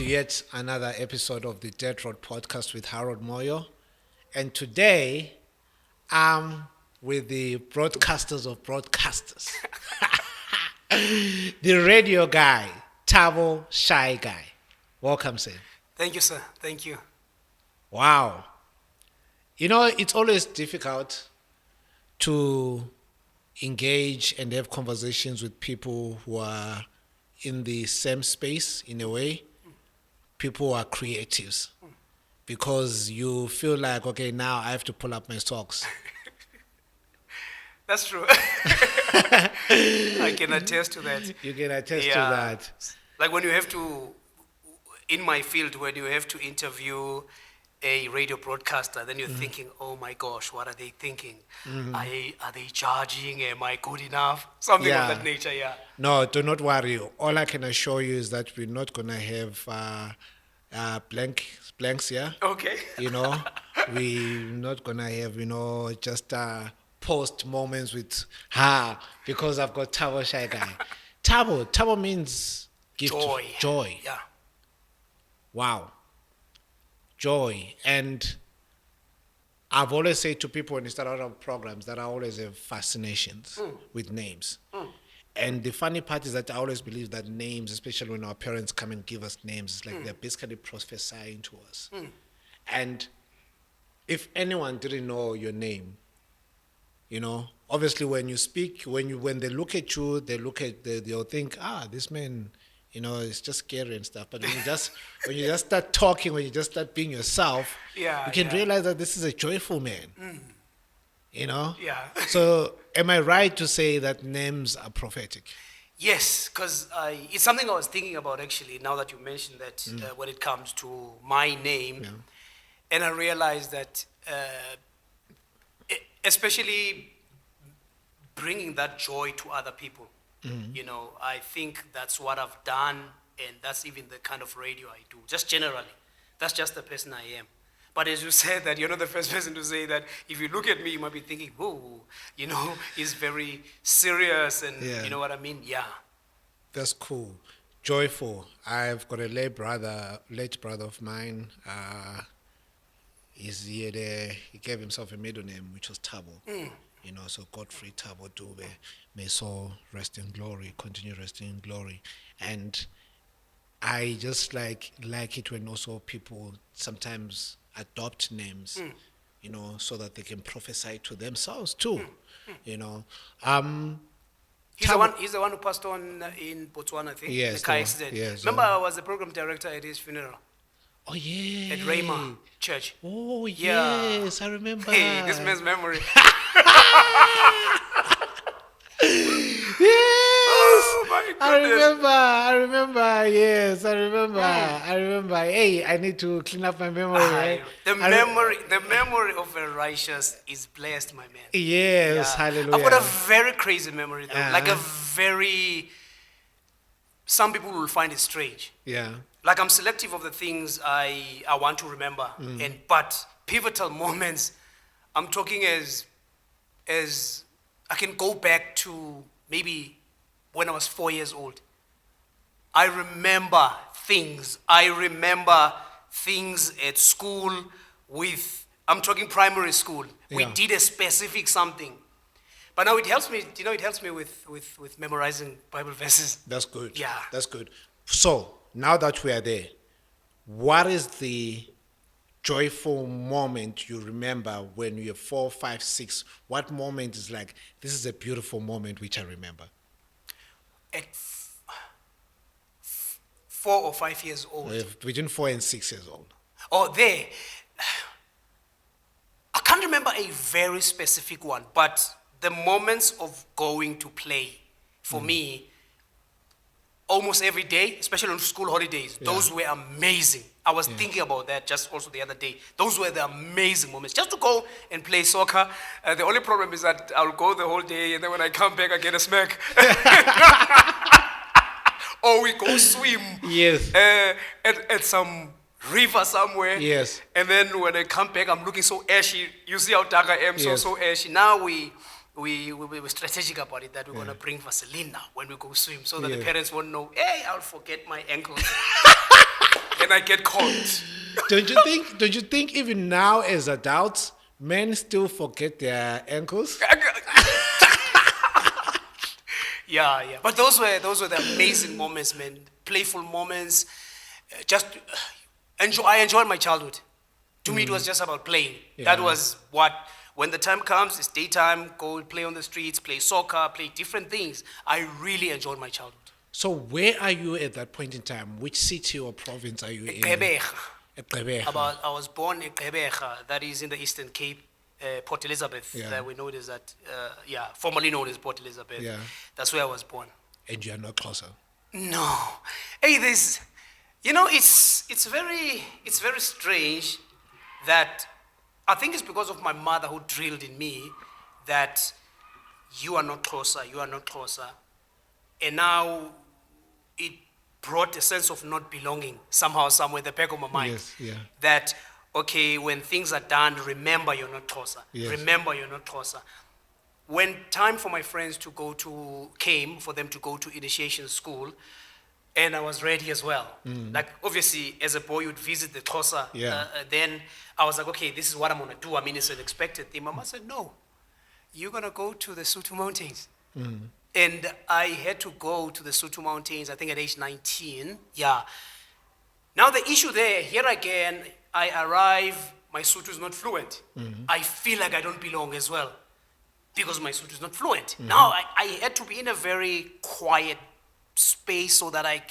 to yet another episode of the Dead Road Podcast with Harold Moyo. And today, I'm with the broadcasters of broadcasters. The radio guy, Thabo ShyGuy. Welcome, sir. Thank you, sir. Thank you. Wow. You know, it's always difficult to engage and have conversations with people who are in the same space, in a way. People who are creatives. Because you feel like, okay, now I have to pull up my socks. That's true. I can attest to that. You can attest to that. Like when you have to, in my field, when you have to interview a radio broadcaster, then you're thinking, oh my gosh, what are they thinking? Are they charging? Am I good enough? Something of that nature, yeah. No, do not worry. All I can assure you is that we're not going to have blanks here. Okay. You know, we're not going to have, just post moments with because I've got Thabo ShyGuy. Thabo means gift. Joy. Yeah. Wow. Joy. And I've always said to people when they start out on programs that I always have fascinations with names. And the funny part is that I always believe that names, especially when our parents come and give us names, it's like they're basically prophesying to us. And if anyone didn't know your name, obviously when you speak, when they look at you, they'll think, this man, it's just scary and stuff. But when you just start talking, when you just start being yourself, you can realize that this is a joyful man. Yeah. So am I right to say that names are prophetic? Yes, because it's something I was thinking about actually, now that you mentioned that when it comes to my name. And I realized that especially bringing that joy to other people. I think that's what I've done, and that's even the kind of radio I do, just generally. That's just the person I am. But as you said that, you're not the first person to say that. If you look at me, you might be thinking, whoa, he's very serious, and you know what I mean? Yeah. That's cool. Joyful. I've got a late brother of mine. He gave himself a middle name, which was Thabo. So Godfrey Thabo Dube, may soul rest in glory, continue resting in glory. And I just like it when also people sometimes adopt names, so that they can prophesy to themselves too. He's the one who passed on in Botswana, I think. Yes, the car accident. Yes, remember, I was the program director at his funeral. Oh yeah. At Rhema Church. Oh yes, I remember. Hey, this man's memory. Yes. Oh my goodness. I remember. Yes, I remember. Hey, I need to clean up my memory. Right? The memory of a righteous is blessed, my man. Yes, hallelujah. I've got a very crazy memory though. Like some people will find it strange. Yeah. Like I'm selective of the things I want to remember. But pivotal moments, I'm talking as I can go back to maybe when I was 4 years old. I remember things at school I'm talking primary school. We did a specific something. But now it helps me, with memorizing Bible verses. That's good. Yeah. That's good. So, now that we are there, what is the joyful moment you remember when you're 4, 5, 6? What moment is like, this is a beautiful moment which I remember? At 4 or 5 years old. Between 4 and 6 years old. Oh, there. I can't remember a very specific one, but the moments of going to play, for me, almost every day, especially on school holidays, those were amazing. I was thinking about that just also the other day. Those were the amazing moments. Just to go and play soccer. The only problem is that I'll go the whole day, and then when I come back, I get a smack. Or we go swim. Yes. At some river somewhere. Yes. And then when I come back, I'm looking so ashy. You see how dark I am, so ashy. Now we were strategic about it, that we're going to bring Vaseline now when we go swim, so that the parents won't know, hey, I'll forget my ankles. and I get caught. Don't you think even now as adults, men still forget their ankles? Yeah, yeah. But those were the amazing moments, man. Playful moments. Just enjoy. I enjoyed my childhood. To me, it was just about playing. That Yeah. was what. When the time comes, it's daytime. Go play on the streets, play soccer, play different things. I really enjoyed my childhood. So where are you at that point in time? Which city or province are you in? Gqeberha. At Gqeberha. I was born in Gqeberha, that is in the Eastern Cape, Port Elizabeth. Yeah. We know it as that, formerly known as Port Elizabeth. Yeah. That's where I was born. And you are not closer. No, hey, it's very strange that I think it's because of my mother who drilled in me that you are not closer, and now it brought a sense of not belonging somehow, somewhere in the back of my mind. Yes, yeah. That, okay, when things are done, remember you're not closer. Yes. Remember you're not closer. When time for my friends came for them to go to initiation school, and I was ready as well. Like, obviously, as a boy, you'd visit the Xhosa. Yeah. Then I was like, okay, this is what I'm gonna do. I mean, it's an expected thing. Mama said, no, you're gonna go to the Sutu Mountains. And I had to go to the Sutu Mountains, I think at age 19. Yeah. Now the issue there, here again, I arrive, my Sutu is not fluent. I feel like I don't belong as well because my Sutu is not fluent. Now I had to be in a very quiet space so that I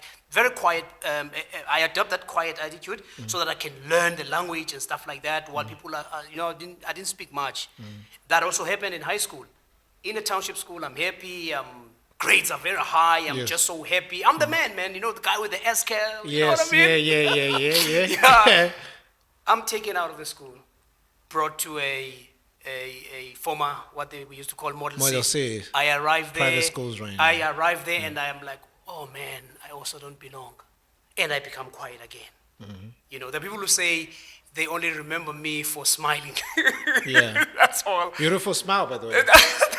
adopt that quiet attitude so that I can learn the language and stuff like that while people I didn't speak much. That also happened in high school. In a township school, I'm happy, grades are very high, I'm Yes. just so happy. I'm the man, the guy with the S-scale, you know what Yes, I mean? yeah. Yeah. I'm taken out of the school, brought to a former, we used to call Model Model C. C. I arrived there. Private schools right now. I arrived there and I am like, oh man, I also don't belong. And I become quiet again. The people who say they only remember me for smiling. Yeah. That's all. Beautiful smile, by the way.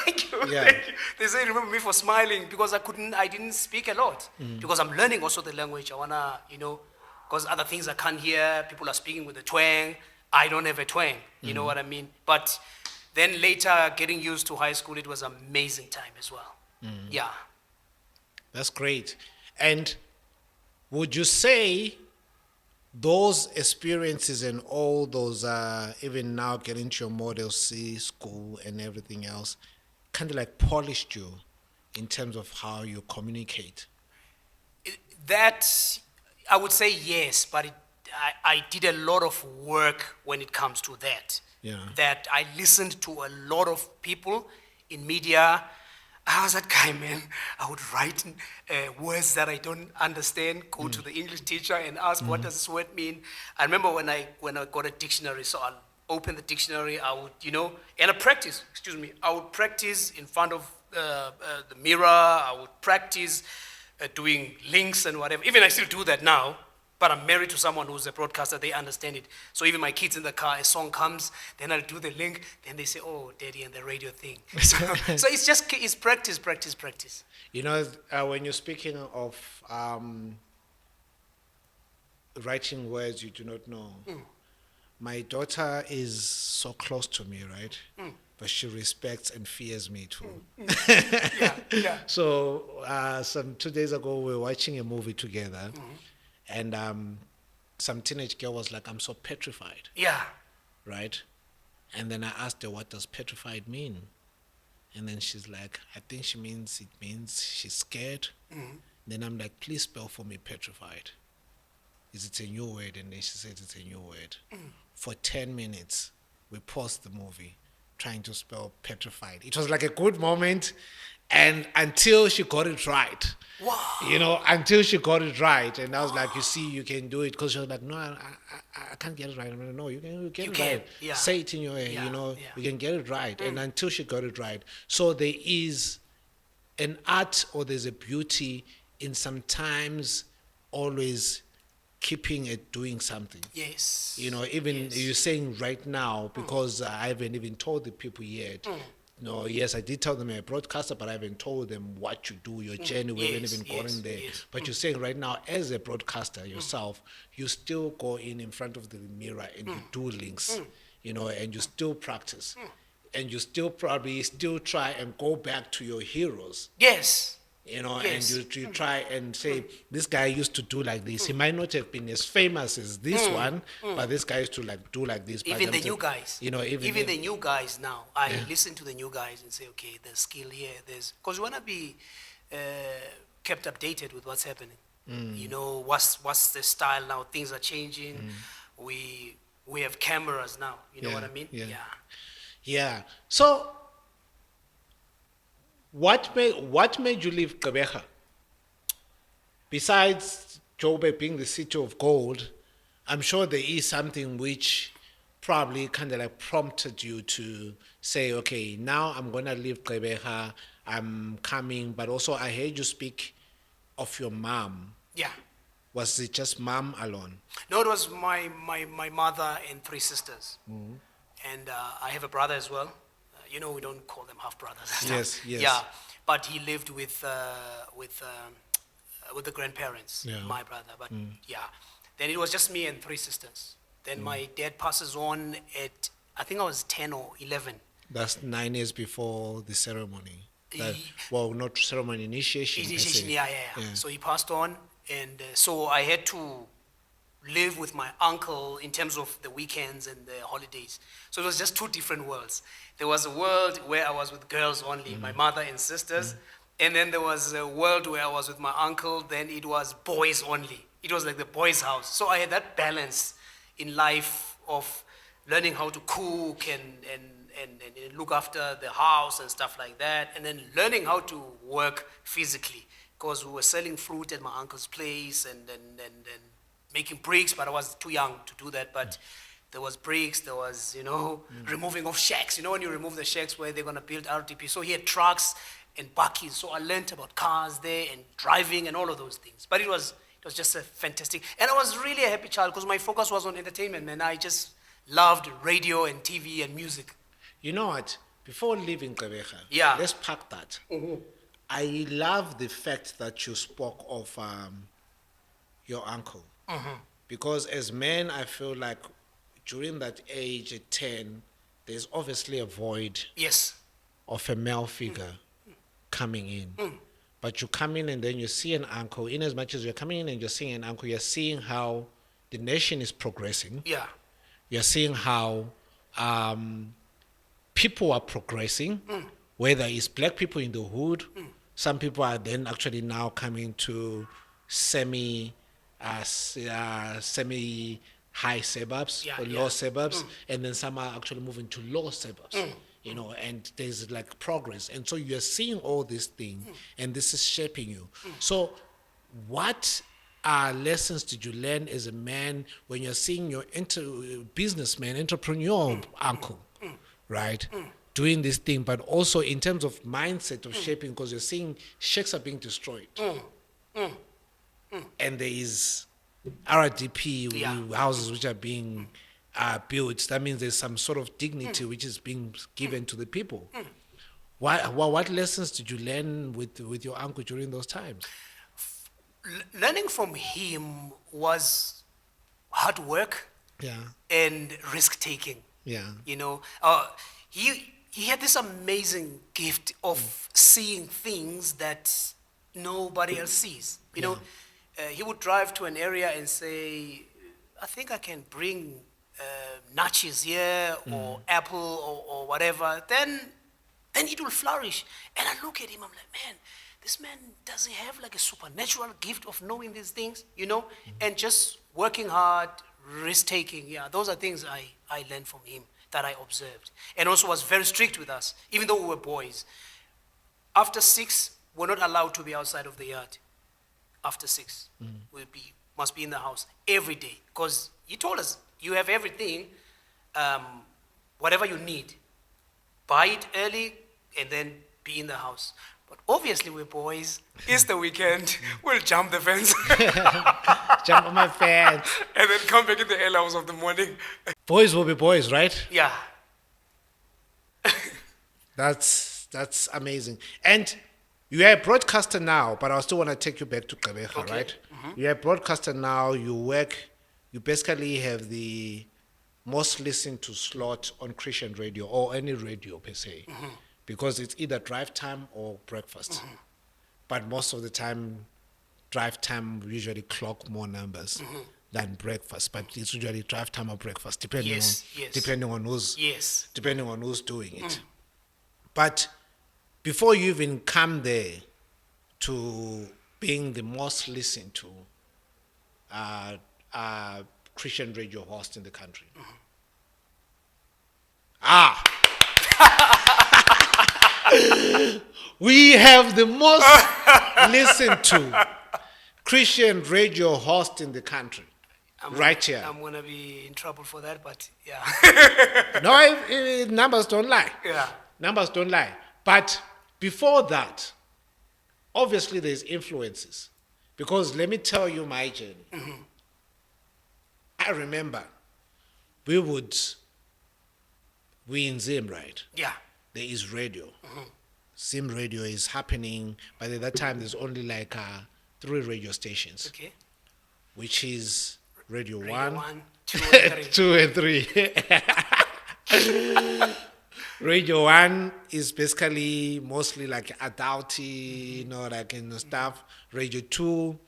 Thank you. Yeah. Thank you. They say remember me for smiling because I didn't speak a lot. Because I'm learning also the language. I wanna, because other things I can't hear, people are speaking with a twang. I don't have a twang. You know what I mean? But then later, getting used to high school, it was an amazing time as well. Yeah. That's great. And would you say those experiences and all those, even now getting to your Model C school and everything else, kind of like polished you in terms of how you communicate? That, I would say yes, but I did a lot of work when it comes to that. Yeah. That I listened to a lot of people in media. I was that guy, man. I would write words that I don't understand, go to the English teacher and ask, what does this word mean? I remember when I got a dictionary, so I'll open the dictionary, I would, and I would practice in front of the mirror, I would practice doing links and whatever. Even I still do that now, but I'm married to someone who's a broadcaster, they understand it. So even my kids in the car, a song comes, then I'll do the link, then they say, oh, daddy, and the radio thing. So it's practice. When you're speaking of writing words you do not know, my daughter is so close to me, right? But she respects and fears me too. Yeah. So some 2 days ago, we were watching a movie together, and some teenage girl was like, I'm so petrified, Yeah. right? And then I asked her, what does petrified mean? And then she's like, I think it means she's scared. Then I'm like, please spell for me petrified. Is it a new word? And then she said it's a new word. For 10 minutes, we paused the movie trying to spell petrified. It was like a good moment, and until she got it right. Wow. Until she got it right. And I was like, you see, you can do it. Because she was like, no, I can't get it right. I'm like, no, you can get it right. Yeah. Say it in your head, Yeah. you can get it right. And until she got it right. So there is an art, or there's a beauty in sometimes always keeping it doing something. Yes. Even Yes. you're saying right now, because I haven't even told the people yet, No, yes, I did tell them you're a broadcaster, but I haven't told them what you do, your journey. We haven't Yes, even yes, gone there. yes. But you're saying right now, as a broadcaster yourself, you still go in front of the mirror and you do links, and you still practice. And you still probably still try and go back to your heroes, Yes, and yes. you try and say, this guy used to do like this. He might not have been as famous as this one, but this guy used to like do like this. But Even I'm the saying, new guys. even Even if, the new guys now. I yeah. listen to the new guys and say, okay, there's skill here. Because you want to be uh, kept updated with what's happening. You know, what's the style now? Things are changing. We have cameras now. You know what I mean? Yeah. Yeah. So what made you leave Gqeberha? Besides Joburg being the city of gold, I'm sure there is something which probably kind of like prompted you to say, okay, now I'm gonna leave Gqeberha, I'm coming, but also I heard you speak of your mom. Yeah. Was it just mom alone? No, it was my mother and three sisters. And I have a brother as well. You know, we don't call them half brothers. and Yes, stuff. yes. Yeah, but he lived with the grandparents, Yeah. my brother. But yeah, then it was just me and three sisters. Then my dad passes on at, I think I was 10 or 11. That's 9 years before the ceremony. That, Ye- well, not ceremony, initiation. per Initiation, se. yeah. So he passed on, and so I had to live with my uncle in terms of the weekends and the holidays. So it was just two different worlds. There was a world where I was with girls only, my mother and sisters, and then there was a world where I was with my uncle, then it was boys only. It was like the boys' house. So I had that balance in life of learning how to cook and look after the house and stuff like that, and then learning how to work physically, because we were selling fruit at my uncle's place and making bricks, but I was too young to do that. But there was bricks, there was, removing of shacks. You know, when you remove the shacks where they're going to build RDP. So he had trucks and buckies. So I learned about cars there and driving and all of those things. But it was just a fantastic. And I was really a happy child because my focus was on entertainment, and I just loved radio and TV and music. You know what? Before leaving Gqeberha, Yeah. let's park that. I love the fact that you spoke of your uncle. Because as men, I feel like during that age at 10, there's obviously a void Yes. of a male figure coming in. But you come in and then you see an uncle. In as much as you're coming in and you're seeing an uncle, you're seeing how the nation is progressing. Yeah. You're seeing how people are progressing, whether it's black people in the hood, some people are then actually now coming to semi high suburbs Yeah, or yeah. low suburbs, and then some are actually moving to low suburbs. And there's like progress, and so you're seeing all these things, and this is shaping you. So, what lessons did you learn as a man when you're seeing your businessman, entrepreneur uncle, right? Doing this thing, but also in terms of mindset of shaping, because you're seeing shacks are being destroyed. And there is RDP Yeah. houses which are being built. That means there's some sort of dignity which is being given to the people. What lessons did you learn with your uncle during those times? Learning from him was hard work Yeah, and risk taking. yeah, You know, he had this amazing gift of seeing things that nobody else sees. You know, he would drive to an area and say, "I think I can bring nachos here or apple or whatever." Then it will flourish. And I look at him, I'm like, man, this man does he have like a supernatural gift of knowing these things, and just working hard, risk taking. Yeah, those are things I learned from him that I observed. And also was very strict with us, even though we were boys. After 6, we're not allowed to be outside of the yard. After 6, must be in the house every day. Because he told us, you have everything, whatever you need. Buy it early and then be in the house. But obviously we're boys. It's the weekend. We'll jump the fence jump on my fence. and then come back in the early hours of the morning. Boys will be boys, right? Yeah. That's amazing. And you are a broadcaster now, but I still want to take you back to Gqeberha, Okay. right? You're a broadcaster now. You basically have the most listened to slot on Christian radio or any radio per se, because it's either drive time or breakfast. But most of the time, drive time usually clock more numbers than breakfast. But it's usually drive time or breakfast, Yes, yes. depending on who's Yes. depending on who's doing it. But before you even come there to being the most listened to uh, Christian radio host in the country. Ah, we have the most listened to Christian radio host in the country. Right here. I'm gonna be in trouble for that, but yeah. No, numbers don't lie. Yeah. Numbers don't lie. But before that, obviously there's influences. Because let me tell you my journey. I remember we in Zim, right? Yeah. There is radio. Zim radio is happening. By that time, there's only like 3 radio stations, Okay. which is Radio Radio 1, 1, 2, and 3. 2 and 3. Radio 1 is basically mostly like adulty, like stuff. Radio 2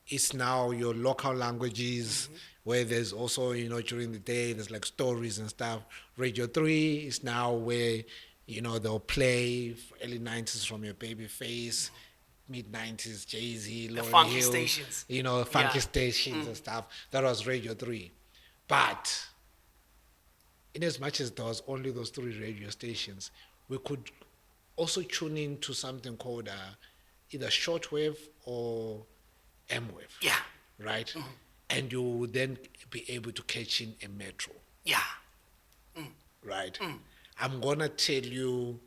is now your local languages, where there's also, during the day, there's like stories and stuff. Radio 3 is now where, they'll play early 90s from your baby face, mid 90s, Jay-Z, Lauryn funky Hill, stations. funky Yeah. stations and stuff. That was Radio 3. But in as much as there was only those 3 radio stations, we could also tune in to something called either shortwave or M-wave, Yeah. right? And you would then be able to catch in a metro, Yeah. right? I'm gonna tell you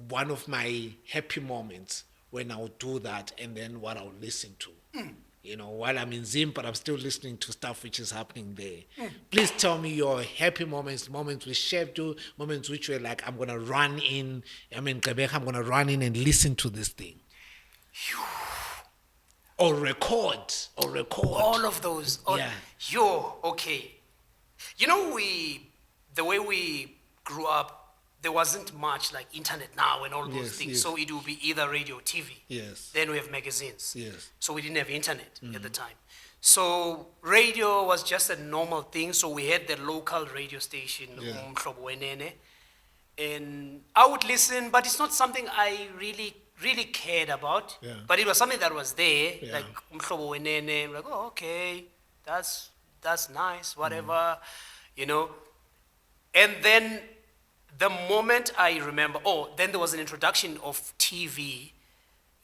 one of my happy moments when I'll do that, and then what I'll listen to. While I'm in Zim, but I'm still listening to stuff which is happening there. Please tell me your happy moments which shaped you, moments which were like, I'm gonna run in. Gqeberha, I'm gonna run in and listen to this thing. Or record. All of those. Yeah. Okay. The way we grew up, there wasn't much like internet now and all those Yes, things. yes. So it would be either radio, TV. Yes. Then we have magazines. Yes. So we didn't have internet at the time. So radio was just a normal thing. So we had the local radio station, Yeah. Umhlobo Wenene. And I would listen, but it's not something I really cared about. Yeah. But it was something that was there, Yeah. like Umhlobo Wenene. Like, oh, okay, that's nice, whatever, And then the moment I remember, then there was an introduction of TV.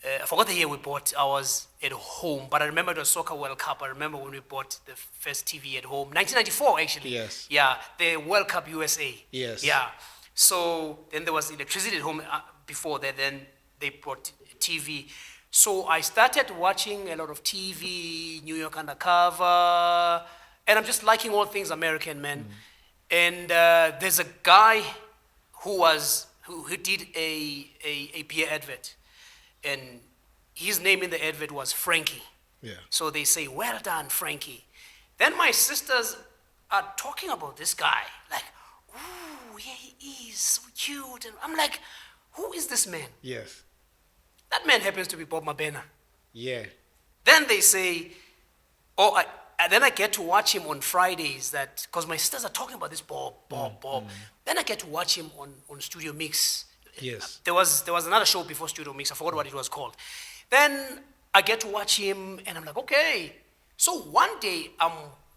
I forgot the year we bought. I was at home, but I remember it was Soccer World Cup. I remember when we bought the first TV at home, 1994 actually. Yes. Yeah, the World Cup USA. Yes. Yeah. So then there was electricity at home before that. Then they brought TV. So I started watching a lot of TV, New York Undercover, and I'm just liking all things American, man. And there's a guy who did a beer advert, and his name in the advert was Frankie. Yeah. So they say, well done, Frankie. Then my sisters are talking about this guy, like, ooh, yeah, he is so cute. And I'm like, who is this man? Yes. That man happens to be Bob Mabena. Yeah. Then they say, and then I get to watch him on Fridays, because my sisters are talking about this Bob. Then I get to watch him on Studio Mix. Yes. There was another show before Studio Mix. I forgot what it was called. Then I get to watch him, and I'm like, okay. So one day I'm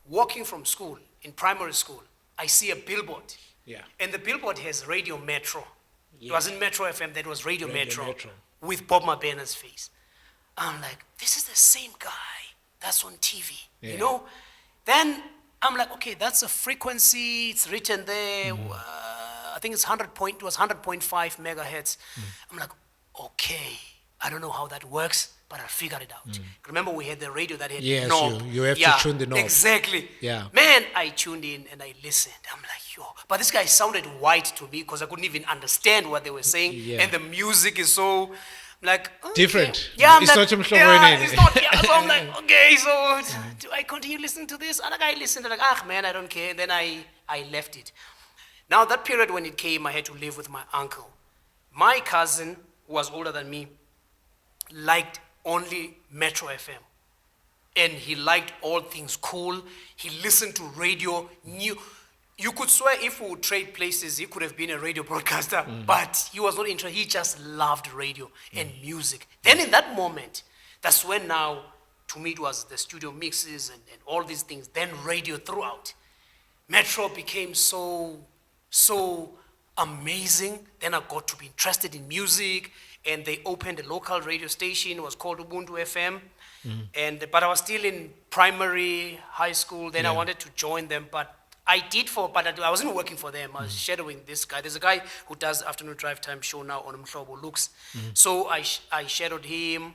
walking from school in primary school. I see a billboard. Yeah. And the billboard has Radio Metro. It Yeah. wasn't Metro FM. That was Radio Radio Metro, Metro. with Bob Mabena's face. I'm like, this is the same guy that's on TV. Yeah. Then I'm like, okay, that's a frequency. It's written there. I think it was 100.5 megahertz. I'm like, okay, I don't know how that works, but I figured it out. Remember, we had the radio that had Yes, knob. you have to tune the knob. Exactly. Yeah. Man, I tuned in and I listened. I'm like, But this guy sounded white to me because I couldn't even understand what they were saying. Yeah. And the music is so like okay. Different. Yeah, I'm It's like, not Mhlobo yeah, wenene. it's not. Yeah, so I'm like, okay, so do I continue listening to this? And I listened, like, ah, man, I don't care. Then I left it. Now that period when it came, I had to live with my uncle. My cousin, who was older than me, liked only Metro FM. And he liked all things cool. He listened to radio, knew. You could swear if we would trade places, he could have been a radio broadcaster, but he was not interested. He just loved radio and music. Then in that moment, that's when now, to me, it was the studio mixes and all these things. Then radio throughout. Metro became so amazing. Then I got to be interested in music, and they opened a local radio station. It was called Ubuntu FM. But I was still in primary, high school. Then I Yeah. wanted to join them, but I wasn't working for them. I was shadowing this guy. There's a guy who does afternoon drive time show now on Mhlobo Looks. So I shadowed him,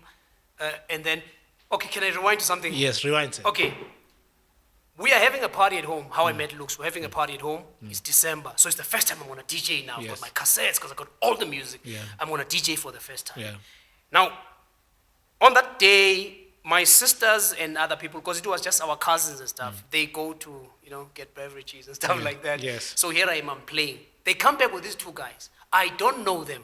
and then, okay, can I rewind to something? Yes, rewind it. Okay. We are having a party at home. How I met Lux. We're having a party at home. It's December. So it's the first time I'm on a DJ now. I've Yes. got my cassettes because I got all the music. Yeah. I'm on a DJ for the first time. Yeah. Now, on that day, my sisters and other people, because it was just our cousins and stuff, they go to, get beverages and stuff like that. Yes. So here I am, I'm playing. They come back with these two guys. I don't know them.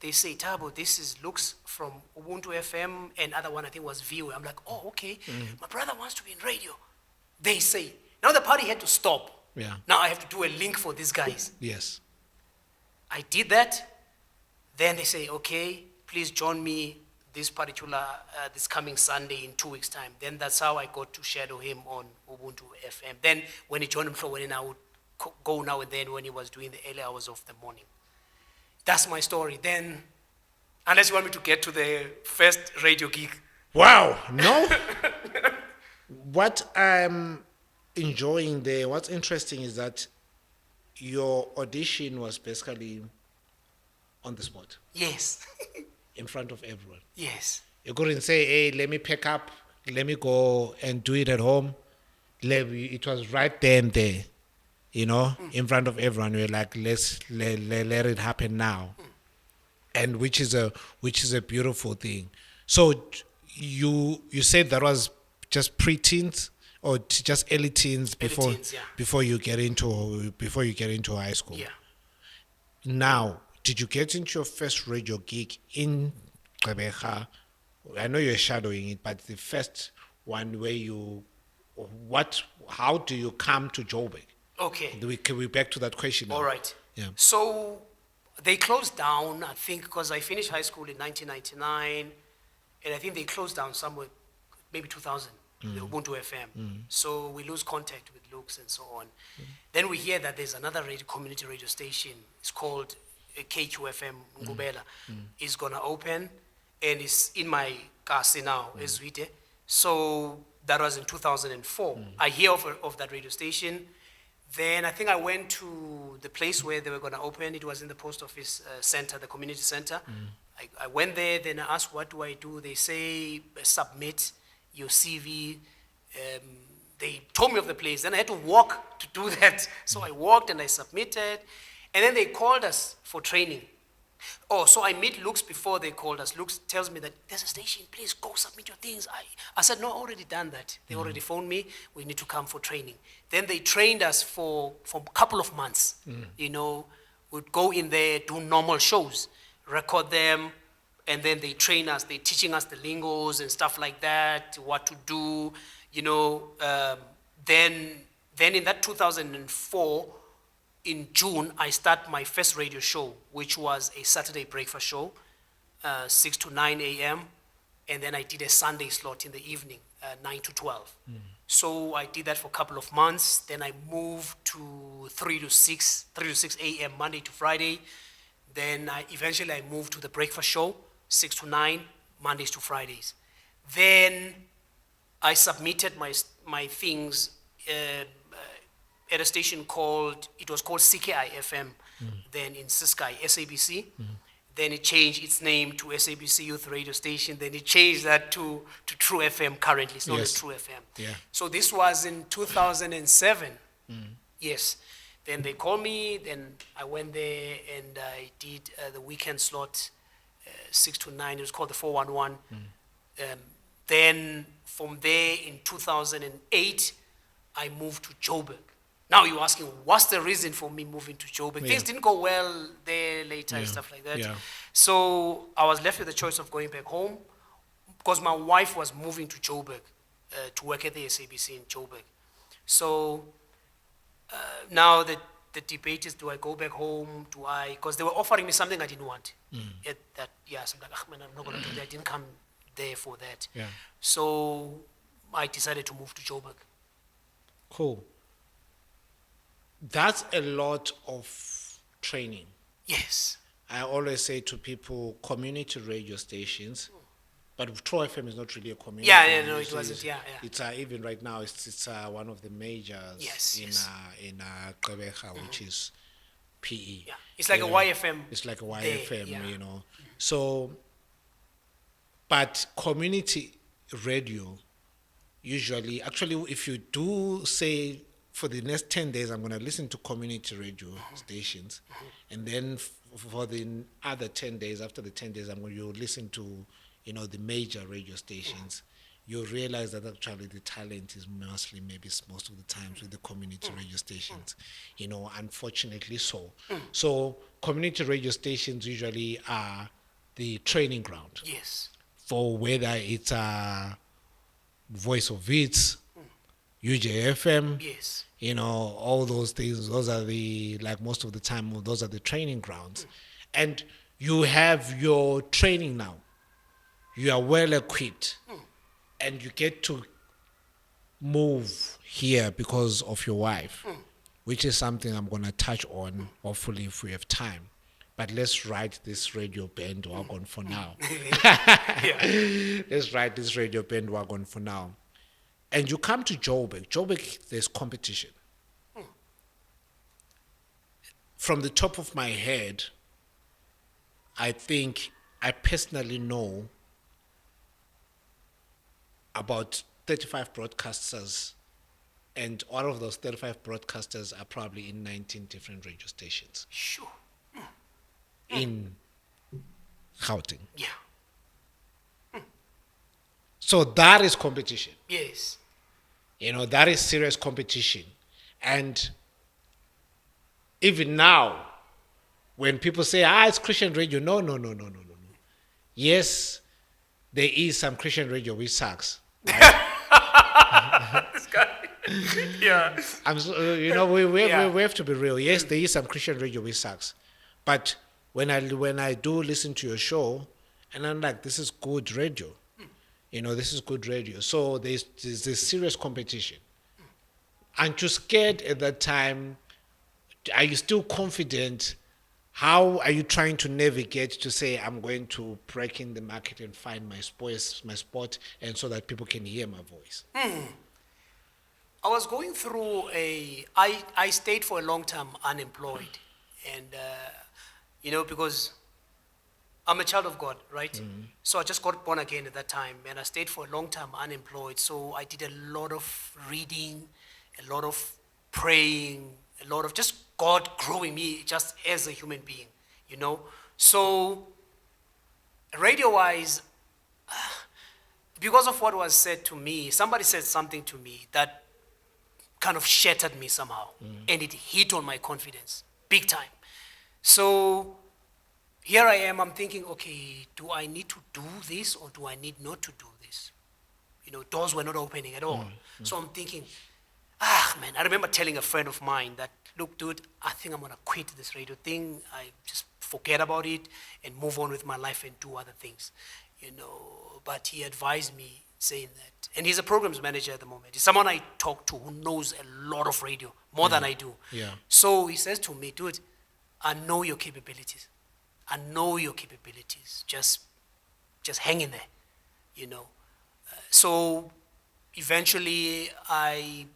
They say, Thabo, this is Lux from Ubuntu FM, and other one I think was VOA. I'm like, oh, okay. My brother wants to be in radio. They say, now the party had to stop. Yeah. Now I have to do a link for these guys. Yes. I did that. Then they say, okay, please join me this particular, this coming Sunday in 2 weeks' time. Then that's how I got to shadow him on Ubuntu FM. Then when he joined him, when I would go now and then when he was doing the early hours of the morning. That's my story. Then, unless you want me to get to the first radio gig. Wow. No. What I'm enjoying there, what's interesting is that your audition was basically on the spot, Yes. in front of everyone. Yes. You couldn't say, hey, let me pack up, let me go and do it at home. It was right there and there, in front of everyone. We're like, let it happen now. And which is a beautiful thing. So you said that was just pre-teens or just early teens before teens, yeah. before you get into high school. Yeah. Now, did you get into your first radio gig in Gqeberha? I know you're shadowing it, but the first one where how do you come to Joburg? Okay. Can we back to that question now? All right. Yeah. So they closed down, I think, because I finished high school in 1999, and I think they closed down somewhere, maybe 2000, the Ubuntu FM. So we lose contact with Lux and so on. Then we hear that there's another community radio station. It's called KQFM Ngubela. It's going to open, and it's in my kasi now, Ezwite. So that was in 2004. I hear of that radio station. Then I think I went to the place where they were going to open. It was in the post office center, the community center. I went there, then I asked, what do I do? They say, submit your CV. They told me of the place. Then I had to walk to do that. So I walked and I submitted. And then they called us for training. Oh, so I meet Lux before they called us. Lux tells me that there's a station, please go submit your things. I said, no, I already done that. They already phoned me. We need to come for training. Then they trained us for a couple of months. We'd go in there, do normal shows, record them, and then they train us. They're teaching us the lingos and stuff like that, what to do, Then in that 2004, in June, I start my first radio show, which was a Saturday breakfast show, 6 to 9 a.m. And then I did a Sunday slot in the evening, 9 to 12. So I did that for a couple of months. Then I moved to 3 to 6 a.m. Monday to Friday. Then eventually I moved to the breakfast show, 6 to 9, Mondays to Fridays. Then I submitted my things at a station called CKI FM, then in Siskai, SABC. Then it changed its name to SABC Youth Radio Station. Then it changed that to True FM currently. It's known as True FM. Yeah. So this was in 2007. Yes. Then they called me, then I went there and I did the weekend slot, 6 to 9. It was called the 411. Then from there in 2008, I moved to Joburg. Now you're asking, what's the reason for me moving to Joburg? Yeah. Things didn't go well there later and Yeah. stuff like that. Yeah. So I was left with the choice of going back home because my wife was moving to Joburg to work at the SABC in Joburg. So now the debate is, do I go back home? Do I, because they were offering me something I didn't want. At that, yeah, so I'm like, man, I'm not going to do that. I didn't come there for that. Yeah. So I decided to move to Joburg. Cool. That's a lot of training. Yes. I always say to people, community radio stations, but Troy FM is not really a community. Yeah, no, it It's- wasn't. Yeah, yeah. It's even right now. It's one of the majors Yes, in yes. Gqeberha, which is PE. Yeah. It's like a YFM. It's like a there, YFM, yeah. you know. So, but community radio, usually, actually, if you do say for the next 10 days, I'm going to listen to community radio stations, and then for the other 10 days, after the 10 days, you listen to, the major radio stations. You realize that actually the talent is mostly, maybe most of the times with the community radio stations, unfortunately so. So community radio stations usually are the training ground Yes. for whether it's Voice of Wits, UJFM, Yes. all those things. Those are most of the time, those are the training grounds. And you have your training now. You are well equipped. And you get to move here because of your wife, which is something I'm going to touch on, hopefully, if we have time. But let's write this radio bandwagon for now. Yeah. Let's write this radio bandwagon for now. And you come to Joburg. Joburg, there's competition. From the top of my head, I think I personally know about 35 broadcasters, and all of those 35 broadcasters are probably in 19 different radio stations Sure. in Gauteng. Yeah. So that is competition. Yes. That is serious competition. And even now, when people say, it's Christian radio, no. Yes, there is some Christian radio which sucks. This guy. Yeah. We have to be real. Yes, there is some Christian radio which sucks. But when I do listen to your show, and I'm like, this is good radio. This is good radio. So there's this serious competition. Aren't you scared at that time? Are you still confident? How are you trying to navigate to say, I'm going to break in the market and find my spot, and so that people can hear my voice? I was going through I stayed for a long time unemployed. And, because I'm a child of God, right? So I just got born again at that time, and I stayed for a long time unemployed. So I did a lot of reading, a lot of praying, a lot of just God growing me just as a human being, So radio-wise, because of what was said to me, somebody said something to me that kind of shattered me somehow, and it hit on my confidence, big time. So here I am, I'm thinking, okay, do I need to do this or do I need not to do this? Doors were not opening at all. So I'm thinking, man, I remember telling a friend of mine that, look, dude, I think I'm going to quit this radio thing. I just forget about it and move on with my life and do other things, But he advised me saying that, and he's a programs manager at the moment. He's someone I talk to who knows a lot of radio, more than I do. Yeah. So he says to me, dude, I know your capabilities. I know your capabilities. Just hang in there, So eventually I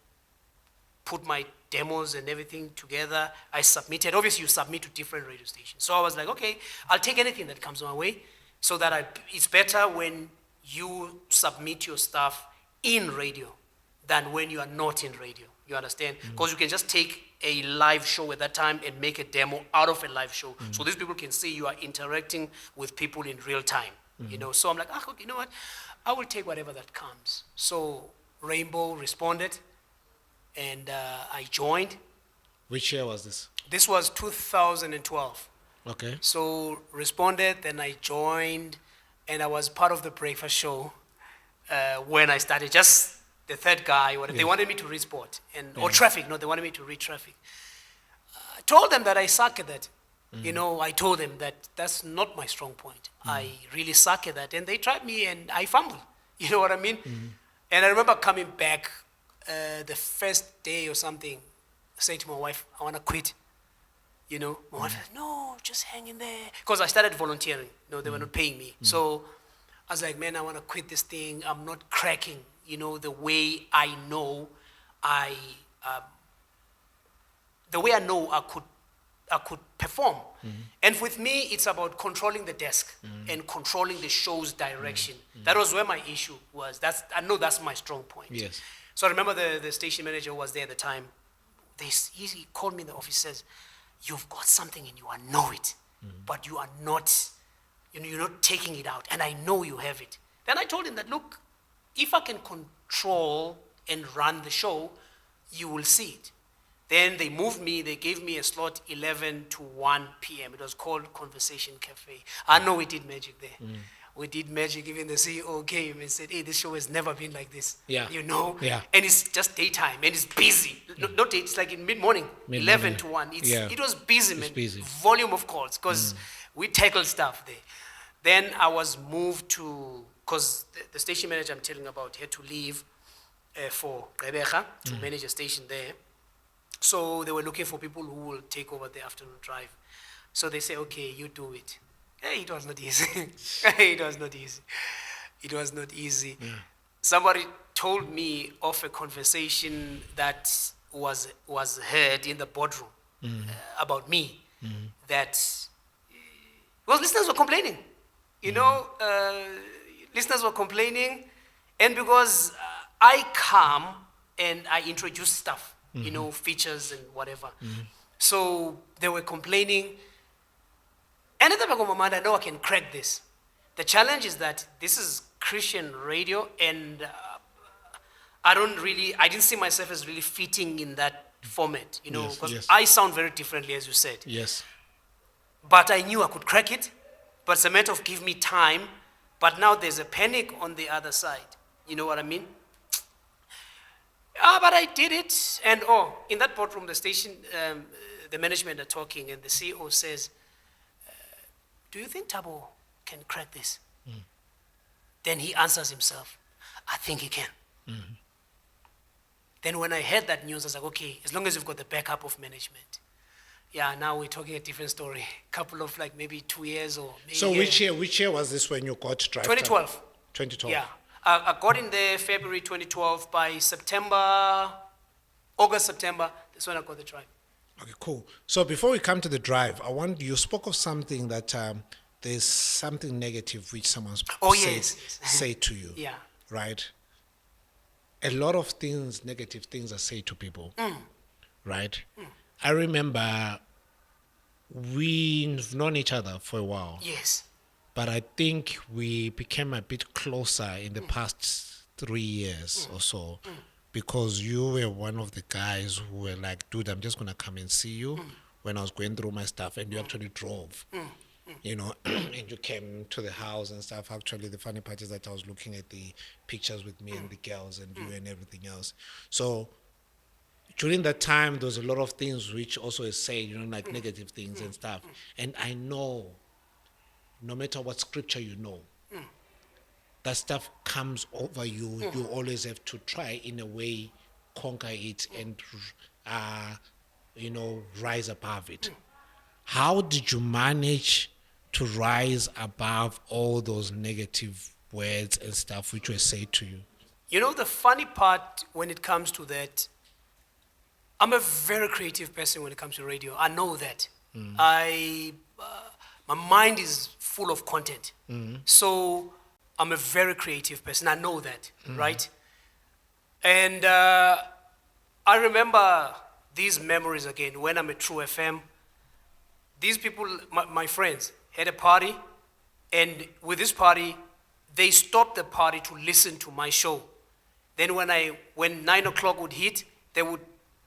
put my demos and everything together. I submitted. Obviously, you submit to different radio stations. So I was like, okay, I'll take anything that comes my way, so that it's better when you submit your stuff in radio than when you are not in radio. You understand? Because you can just take a live show at that time and make a demo out of a live show. So these people can see you are interacting with people in real time. You know, so I'm like, okay, you know what? I will take whatever that comes. So Rainbow responded, and I joined. Which year was this? This was 2012. Okay. So responded, then I joined, and I was part of the breakfast show when I started. Just the third guy. They wanted me to read sport or traffic. No, they wanted me to read traffic. I told them that I suck at that. You know, I told them that that's not my strong point. I really suck at that, and they tried me, and I fumbled. You know what I mean? And I remember coming back the first day or something, saying to my wife, "I want to quit." You know, my wife said, "No, just hang in there." Because I started volunteering. No, they were not paying me. So I was like, man, I want to quit this thing. I'm not cracking, you know, the way I know I could perform. And with me, it's about controlling the desk and controlling the show's direction. That was where my issue was. I know that's my strong point. Yes. So I remember the station manager was there at the time. He called me in the office, says, "You've got something in you, I know it, but you are not, you're not taking it out, and I know you have it." Then I told him that, look, if I can control and run the show, you will see it. Then they moved me, they gave me a slot 11 to 1 p.m. It was called Conversation Cafe. I know we did magic there. We did magic. Even the CEO came and said, "Hey, this show has never been like this." Yeah. You know? Yeah. And it's just daytime and it's busy. Not day, it's like in mid-morning, 11 to 1. It was busy, man. Busy. Volume of calls, because we tackled stuff there. Then I was moved to, because the station manager I'm telling about had to leave for Gqeberha to manage a station there. So they were looking for people who will take over the afternoon drive. So they say, "Okay, you do it." Hey, it was not easy. It was not easy. It was not easy. Somebody told me of a conversation that was heard in the boardroom about me, that well, listeners were complaining. You know, listeners were complaining, and because I come and I introduce stuff, you know, features and whatever. So they were complaining. And at the back of my mind, I know I can crack this. The challenge is that this is Christian radio, and I didn't see myself as really fitting in that format, you know, because I sound very differently, as you said. Yes. But I knew I could crack it, but it's a matter of give me time. But now there's a panic on the other side. You know what I mean? But I did it, and in that boardroom, the station, the management are talking, and the CEO says, "Do you think Thabo can crack this?" Then he answers himself, "I think he can." Then when I heard that news, I was like, okay, as long as you've got the backup of management. Yeah, now we're talking a different story. Couple of like maybe 2 years or maybe. So which year was this when you got Drive 2012. 2012. Yeah. I got in there February 2012. By August, September, that's when I got the drive. Okay, cool. So before we come to the drive, you spoke of something that there's something negative which someone say to you. Yeah. Right? A lot of things, negative things are said to people. Right? I remember we've known each other for a while. Yes. But I think we became a bit closer in the past 3 years or so, because you were one of the guys who were like, "Dude, I'm just going to come and see you," when I was going through my stuff, and you actually drove, you know, and you came to the house and stuff. Actually, the funny part is that I was looking at the pictures with me and the girls and you and everything else. So during that time, there was a lot of things which also is said, you know, like negative things and stuff. And I know, no matter what scripture you know, that stuff comes over you. You always have to try in a way, conquer it and, you know, rise above it. How did you manage to rise above all those negative words and stuff which were said to you? You know, the funny part when it comes to that, I'm a very creative person when it comes to radio. I know that. My mind is full of content. So I'm a very creative person. I know that, right? And I remember these memories again when I'm at True FM. These people, my friends, had a party, and with this party, they stopped the party to listen to my show. Then when 9 o'clock would hit, they would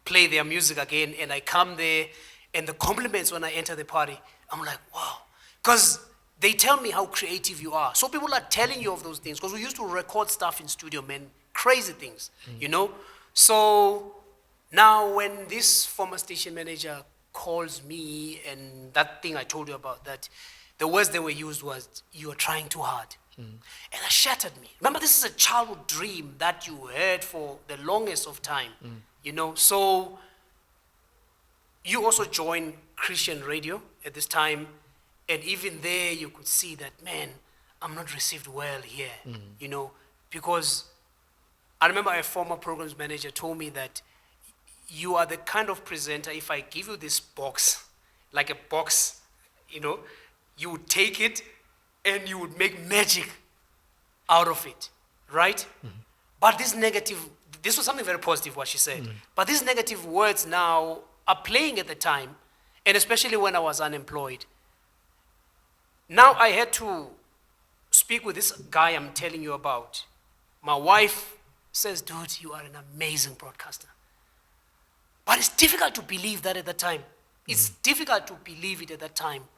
play their music again, and I come there, and the compliments when I enter the party, I'm like, wow, because they tell me how creative you are. So people are telling you of those things, because we used to record stuff in studio, man, crazy things, you know. So now when this former station manager calls me, and that thing I told you about, that the words they were used was, "You are trying too hard." And that shattered me. Remember, this is a childhood dream that you heard for the longest of time, you know. So you also joined Christian radio at this time, and even there you could see that, man, I'm not received well here, you know, because I remember a former programs manager told me that you are the kind of presenter, if I give you this box, like a box, you know, you would take it and you would make magic out of it, right? But this was something very positive what she said, but these negative words now are playing at the time, and especially when I was unemployed. Now I had to speak with this guy I'm telling you about. My wife says, "Dude, you are an amazing broadcaster." But it's difficult to believe that at the time. It's difficult to believe it at that time.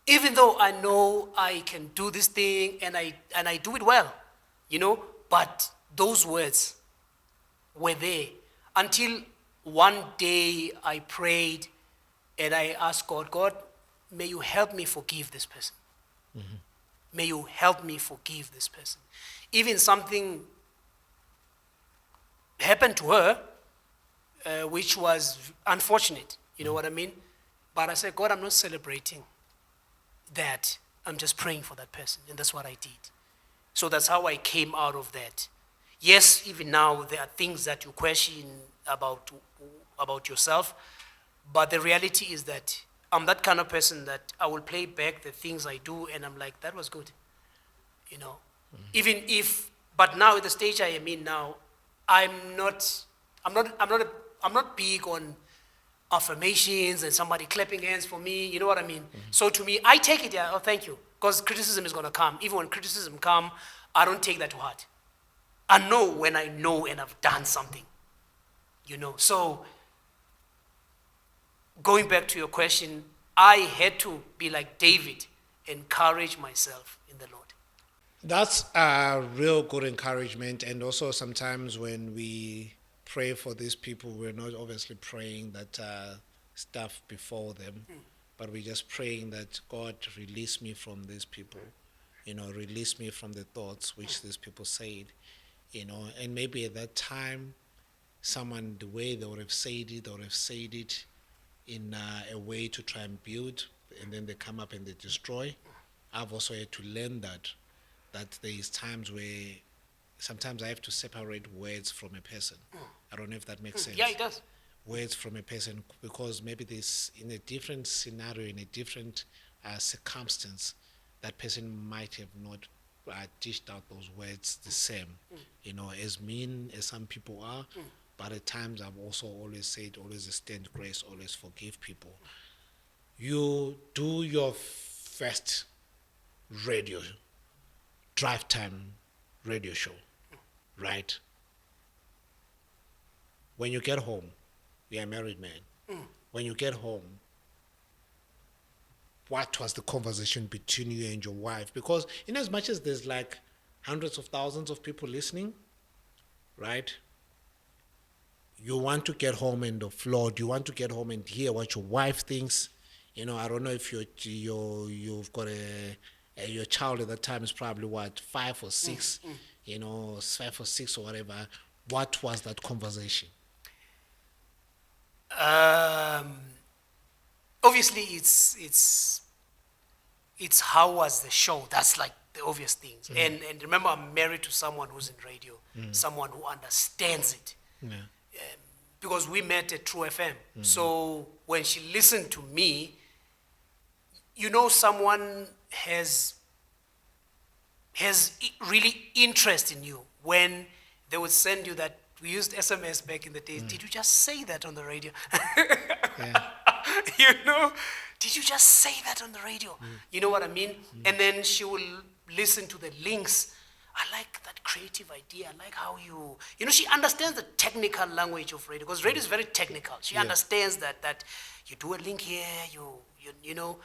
Even though I know I can do this thing and I do it well, you know, but those words were there until one day I prayed and I asked God, "God, may you help me forgive this person. May you help me forgive this person." Even something happened to her, which was unfortunate, you know what I mean? But I said, "God, I'm not celebrating that. I'm just praying for that person." And that's what I did. So that's how I came out of that. Yes, even now there are things that you question about yourself, but the reality is that I'm that kind of person that I will play back the things I do and I'm like, that was good, you know. Even if, but now at the stage I am in now, I'm not big on affirmations and somebody clapping hands for me, you know what I mean? So to me, I take it, yeah, oh, thank you, because criticism is going to come. Even when criticism come, I don't take that to heart. I know when I know and I've done something, you know. So going back to your question, I had to be like David, encourage myself in the Lord. That's a real good encouragement. And also, sometimes when we pray for these people, we're not obviously praying that stuff before them, but we're just praying that God release me from these people, you know, release me from the thoughts which these people said, you know. And maybe at that time, someone, the way they would have said it in a way to try and build, and then they come up and they destroy. I've also had to learn that there is times where sometimes I have to separate words from a person. I don't know if that makes sense. Yeah, it does. Words from a person, because maybe this, in a different scenario, in a different circumstance, that person might have not dished out those words the same, you know, as mean as some people are. But at times I've also always said, always extend grace, always forgive people. You do your first radio, drive time radio show, right? When you get home, you're a married man. When you get home, what was the conversation between you and your wife? Because in as much as there's like hundreds of thousands of people listening, right? You want to get home and applaud. You want to get home and hear what your wife thinks. You know, I don't know if you've got your child at that time is probably what, 5 or 6, you know, 5 or 6 or whatever. What was that conversation? Obviously, it's how was the show. That's like the obvious things. And remember, I'm married to someone who's in radio, someone who understands it. Yeah. Because we met at True FM. So when she listened to me, you know, someone has really interest in you when they would send you that We used SMS back in the days. Did you just say that on the radio? Yeah. You know, did you just say that on the radio? You know what I mean? And then she will listen to the links. I like that creative idea. I like how you know, she understands the technical language of radio, because radio is very technical. She understands that you do a link here, you know,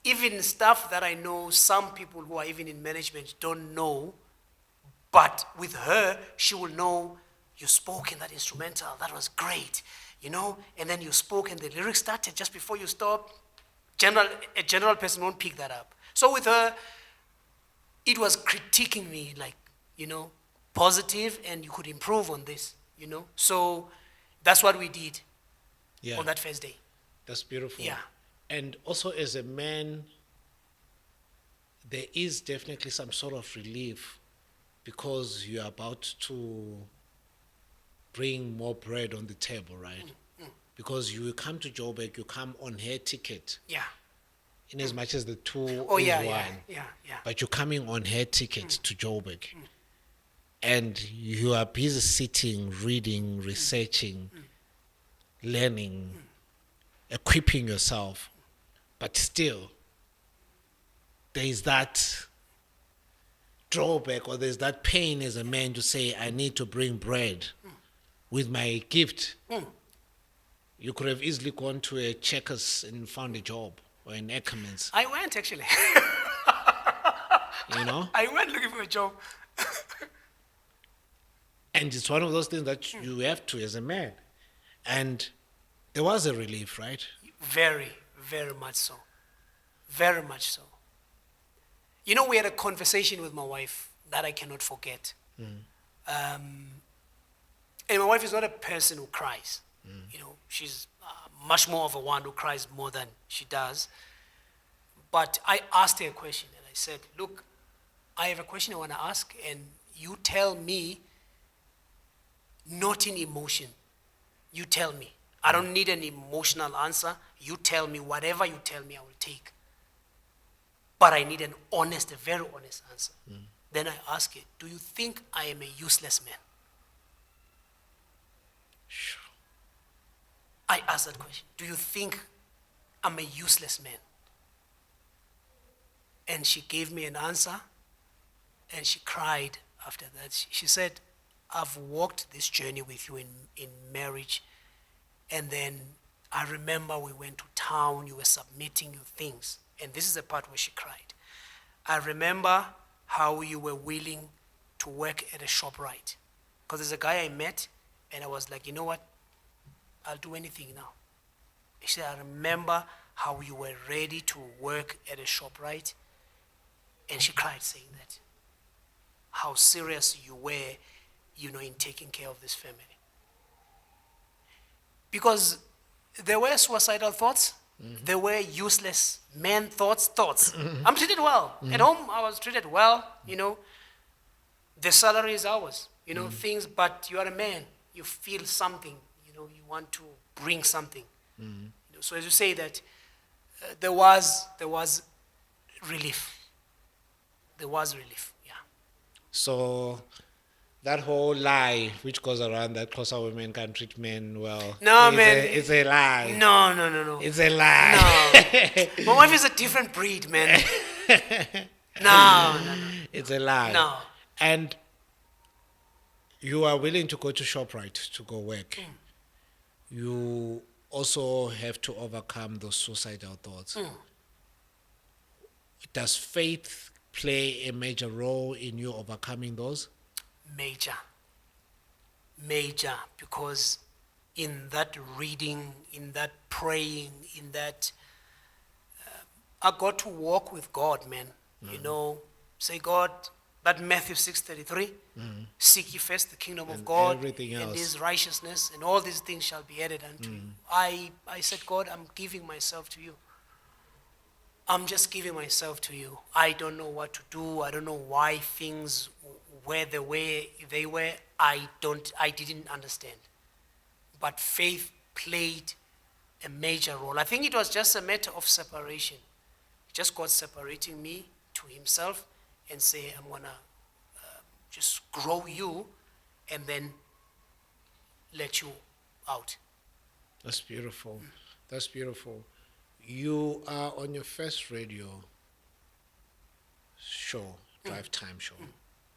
even stuff that I know some people who are even in management don't know, but with her, she will know you spoke in that instrumental. That was great, you know, and then you spoke and the lyrics started just before you stopped. A general person won't pick that up. So with her, it was critiquing me like, you know, positive, and you could improve on this, you know. So that's what we did Yeah. on that first day. That's beautiful. Yeah. And also, as a man, there is definitely some sort of relief because you're about to bring more bread on the table, right? Because you come to Joburg, you come on her ticket, Yeah. in as much as the two Oh is yeah, one. yeah. But you're coming on her ticket to Joburg. And you are busy sitting, reading, researching, learning, equipping yourself. But still, there is that drawback, or there's that pain as a man to say, I need to bring bread with my gift. You could have easily gone to a Checkers and found a job, or an Ackermans, I went actually. you know? I went looking for a job. And it's one of those things that you have to as a man. And there was a relief, right? Very, very much so. Very much so. You know, we had a conversation with my wife that I cannot forget. And my wife is not a person who cries. You know, she's much more of a one who cries more than she does. But I asked her a question, and I said, look, I have a question I want to ask, and you tell me, not in emotion. You tell me. I don't need an emotional answer. You tell me. Whatever you tell me, I will take. But I need an honest, a very honest answer. Then I ask her, do you think I am a useless man? Sure. I asked that question. Do you think I'm a useless man? And she gave me an answer, and she cried after that. She said, I've walked this journey with you in marriage, and then I remember we went to town, you were submitting your things. And this is the part where she cried. I remember how you were willing to work at a ShopRite. Because there's a guy I met, and I was like, you know what? I'll do anything now. She said, I remember how you were ready to work at a ShopRite. And she cried saying that. How serious you were, you know, in taking care of this family. Because there were suicidal thoughts. There were useless man thoughts. I'm treated well. At home, I was treated well, you know. The salary is ours, you know, things, but you are a man. You feel something, you know, you want to bring something. You know, so as you say that, there was relief. There was relief, yeah. So that whole lie which goes around that closer women can treat men well. No, it's man. It's a lie. No. It's a lie. No. My wife is a different breed, man. No. It's a lie. No. And you are willing to go to ShopRite to go work. You also have to overcome those suicidal thoughts. Does faith play a major role in you overcoming those? Major, because in that reading, in that praying, in that, I got to walk with God, man. You know, say, God, that Matthew 6:33, seek ye first the kingdom of God everything and else. his righteousness, and all these things shall be added unto you. I said, God, I'm giving myself to you. I'm just giving myself to you. I don't know what to do. I don't know why things were the way they were. I didn't understand. But faith played a major role. I think it was just a matter of separation. Just God separating me to himself and say, I'm going to just grow you, and then let you out. That's beautiful. That's beautiful. You are on your first radio show, drive time show,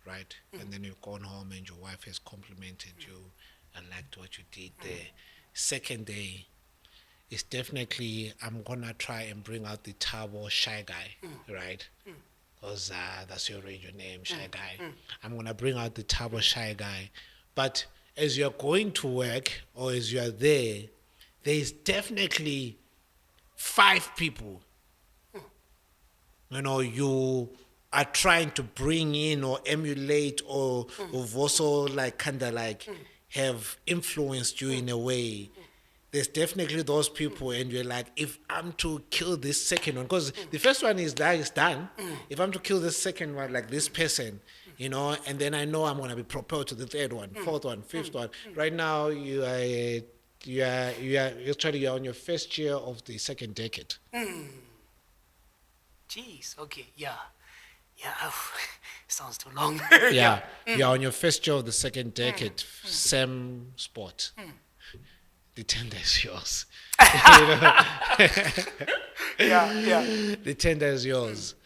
right? And then you've gone home and your wife has complimented you and liked what you did there. Second day, it's definitely, I'm gonna try and bring out the Thabo ShyGuy, right? Because that's your radio name, Shy Guy. I'm gonna bring out the Thabo ShyGuy. But as you're going to work or as you're there's definitely 5 people, you are trying to bring in or emulate or who've also like kind of like have influenced you in a way. There's definitely those people, and you're like, if I'm to kill this second one, because the first one is that is done. If I'm to kill this second one, like this person, and then I know I'm gonna be propelled to the third one, fourth one, fifth one. Right now, you're on your first year of the second decade. Jeez, okay, yeah. Yeah, sounds too long. Yeah, you're on your first year of the second decade, same sport. The tender is yours. Yeah. The tender is yours.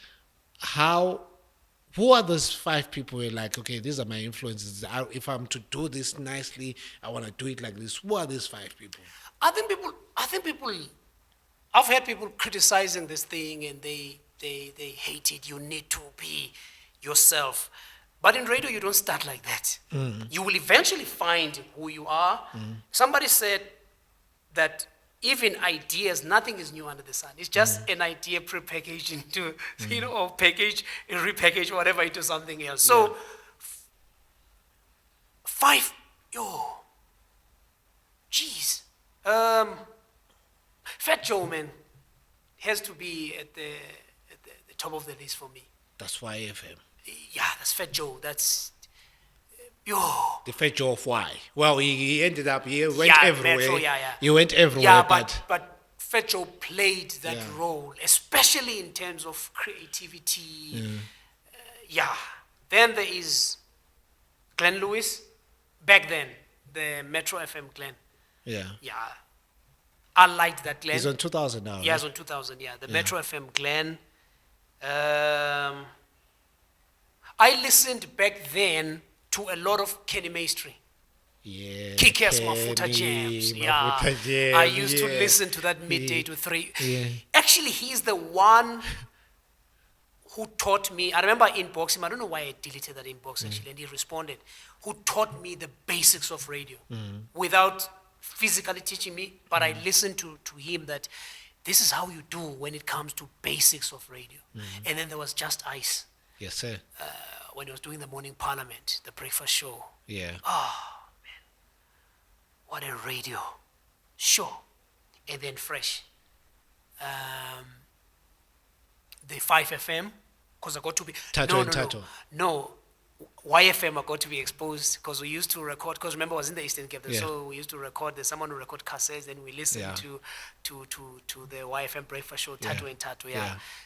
Who are those 5 people you're like, okay, these are my influences. If I'm to do this nicely, I want to do it like this. Who are these 5 people? I think people, I've heard people criticizing this thing and they hate it. You need to be yourself. But in radio, you don't start like that. You will eventually find who you are. Somebody said that even ideas, nothing is new under the sun. It's just an idea prepackaged into, or package and repackage, whatever, into something else. So, 5, jeez. Fat Joe, man, has to be at the top of the list for me. That's YFM. Yeah, that's Fat Joe. That's The Fat Joe of Y. Well, he ended up, he went Yeah, everywhere. Metro, yeah. He went everywhere, Yeah, but Fat Joe played that role, especially in terms of creativity. Yeah. Then there is Glenn Lewis. Back then, the Metro FM Glenn. Yeah. Yeah. I liked that Glenn. He's on 2000 now. Yeah, he's on 2000, yeah. The Metro FM Glenn. I listened back then to a lot of Kenny Maestri. Yeah. Kick-ass Mafuta Jams. Yeah. I used to listen to that midday to 3. Yeah. Actually, he's the one who taught me. I remember inboxing him. I don't know why I deleted that inbox actually, and he responded. Who taught me the basics of radio without physically teaching me, but I listened to him that this is how you do when it comes to basics of radio. And then there was Just Ice. Yes, sir. When he was doing the morning parliament, the breakfast show. Yeah. Oh, man. What a radio show. And then Fresh. The 5FM, because I got to be... Tato. No, YFM I got to be exposed because we used to record, because remember I was in the Eastern Cape, so we used to record, there's someone who record cassettes, then we listened to the YFM breakfast show, Tato and Tato,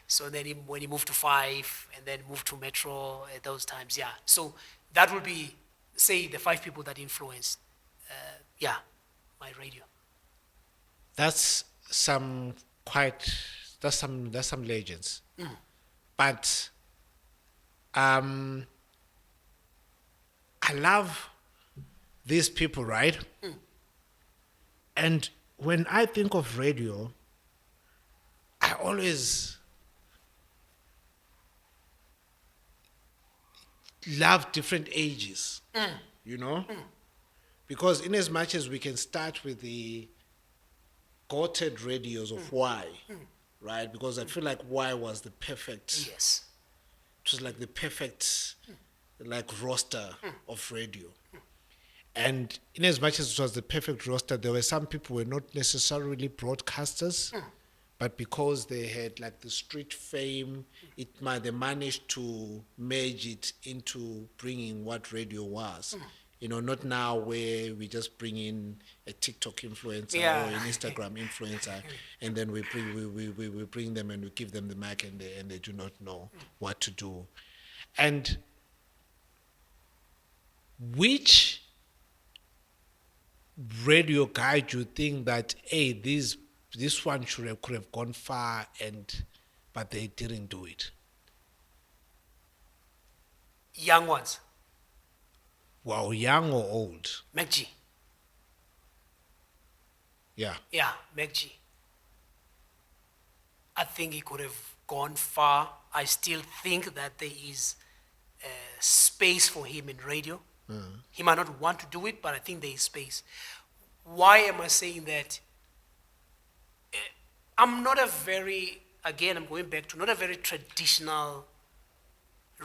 So then when he moved to 5 and then moved to Metro at those times, So that would be, say, the 5 people that influenced, my radio. That's some legends. But I love these people, right? And when I think of radio, I always love different ages, because in as much as we can start with the goated radios of Y, right? Because I feel like Y was the perfect, Yes. it was like the perfect like roster of radio. And in as much as it was the perfect roster, there were some people who were not necessarily broadcasters, but because they had like the street fame, they managed to merge it into bringing what radio was. Not now where we just bring in a TikTok influencer or an Instagram influencer, and then we bring them and we give them the mic, and they do not know what to do. And which radio guide you think that, hey, this one could have gone far, but they didn't do it? Young ones. Well, young or old? MacG. Yeah. Yeah, MacG. I think he could have gone far. I still think that there is space for him in radio. He might not want to do it, but I think there is space. Why am I saying that? I'm not a very, again, I'm going back to not a very traditional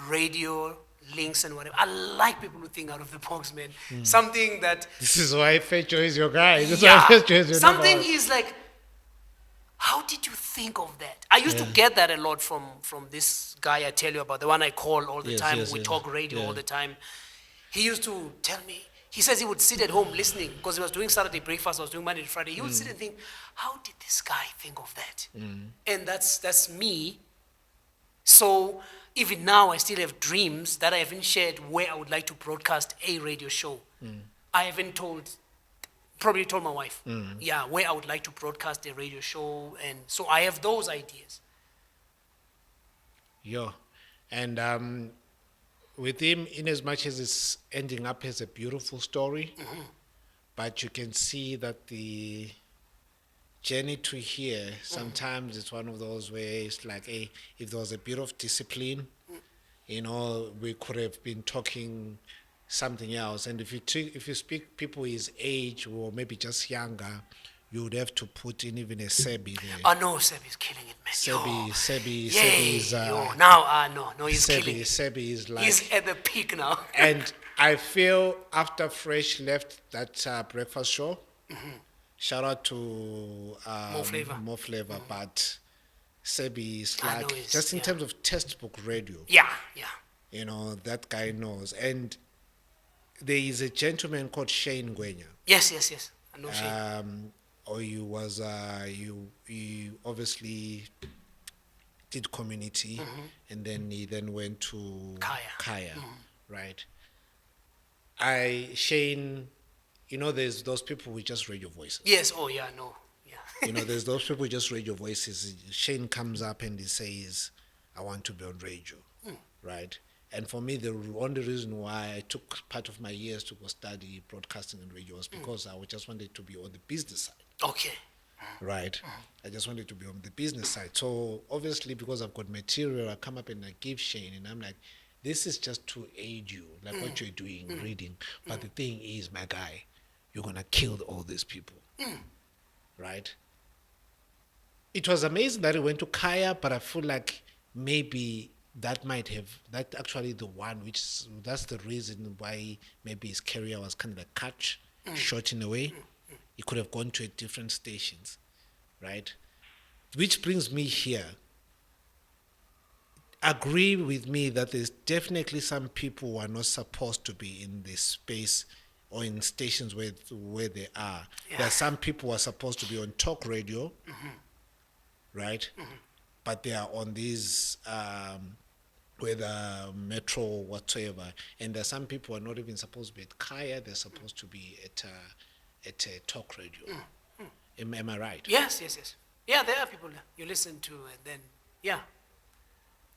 radio links and whatever. I like people who think out of the box, man. Something that, This is why Fecho is your guy. This is yeah, why Fecho is your something number one. is like, how did you think of that? I used to get that a lot from this guy I tell you about, the one I call all the Yes, time. yes, We yes. talk radio Yeah. all the time. He used to tell me, he says he would sit at home listening because he was doing Saturday breakfast, I was doing Monday to Friday. He would sit and think, how did this guy think of that? And that's me. So even now, I still have dreams that I haven't shared where I would like to broadcast a radio show. I haven't probably told my wife, yeah, where I would like to broadcast a radio show. And so I have those ideas. Yeah. And with him, in as much as it's ending up as a beautiful story, but you can see that the journey to here, sometimes it's one of those where it's like, hey, if there was a bit of discipline, we could have been talking something else. And if you speak people his age or maybe just younger, you would have to put in even a Sebi there. Oh no, Sebi's killing it, man. Sebi Yeah, is now, no, he's killing it. Sebi is like, He's at the peak now. and I feel after Fresh left that breakfast show, shout out to More Flavor, but Sebi is I know like, he's- just in yeah. terms of textbook radio, Yeah. that guy knows. And there is a gentleman called Shane Gwenya. Yes. I know Shane. He obviously did community, and then he then went to Kaya, right? Shane, there's those people who just radio voices. Yes, oh yeah, no. Yeah. There's those people who just radio voices. Shane comes up and he says, I want to be on radio, right? And for me, the only reason why I took part of my years to go study broadcasting and radio was because I just wanted to be on the business side. Okay. Right. I just wanted to be on the business side. So obviously, because I've got material, I come up and I give Shane, and I'm like, this is just to aid you, like what you're doing, reading. But the thing is, my guy, you're gonna kill all these people. Right? It was amazing that he went to Kaya, but I feel like maybe that's actually the one that's the reason why maybe his career was kind of like cut short in a way. He could have gone to a different stations, right? Which brings me here. Agree with me that there's definitely some people who are not supposed to be in this space or in stations where they are. Yeah. There are some people who are supposed to be on talk radio, right? But they are on these whether metro or whatsoever. And there are some people who are not even supposed to be at Kaya, they're supposed to be at a talk radio. Am I right? Yes. Yeah, there are people you listen to, and then, yeah.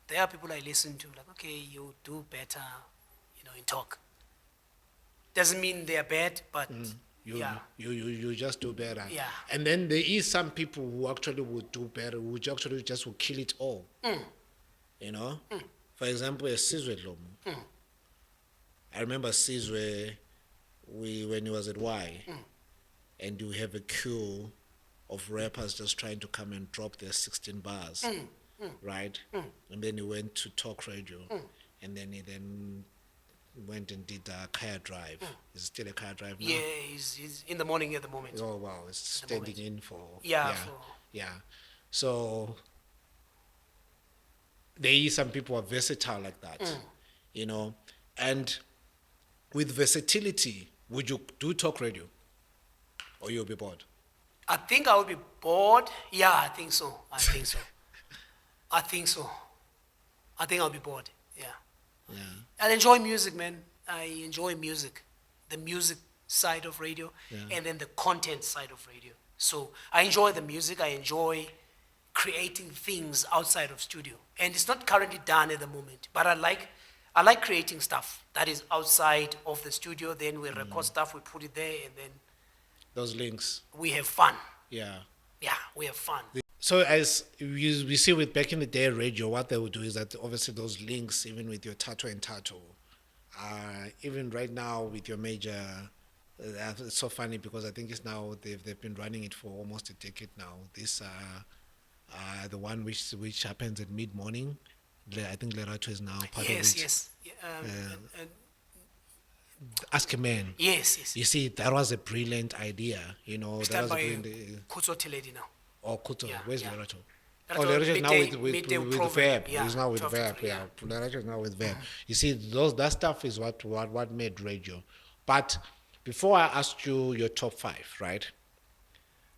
There are people I listen to, like, okay, you do better, in talk. Doesn't mean they are bad, but You just do better. Yeah. And then there is some people who actually would do better, who actually just will kill it all. For example, a Sizwe Lomu. I remember Sizwe, when he was at Y, and you have a queue of rappers just trying to come and drop their 16 bars, right? And then he went to talk radio, and then he went and did Kaya Drive. Is it still a Kaya Drive now? yeah, he's in the morning at the moment. Oh wow, it's standing in for Yeah, yeah. So there is some people who are versatile like that, and with versatility, would you do talk radio, or you'll be bored? I think I would be bored. Yeah, I think so. I think I'll be bored. Yeah. Yeah. I enjoy music, man. I enjoy music. The music side of radio, Yeah. and then the content side of radio. So I enjoy the music. I enjoy creating things outside of studio, and it's not currently done at the moment. But I like creating stuff that is outside of the studio. Then we record stuff, we put it there, and then Those links. we have fun. Yeah. Yeah, we have fun. So as we see with back in the day radio, what they would do is that obviously those links, even with your Tato and Tato, even right now with your major, it's so funny because I think it's now they've been running it for almost a decade now. This the one which happens at mid morning. I think Lerato is now part of it. Yes. Yeah, Ask a man. yes. You see, that was a brilliant idea. You know, that Stand was a by brilliant. Kutso Teledi now. Or Kuto, Yeah, where's yeah. Lerato? Lerato, Oh, Lerato is now midday with program, Verb. yeah, He's now with 12 to Verb, 3, yeah. Lerato is now with Verb. You see, that stuff is what made radio. But before I ask you your top 5, right?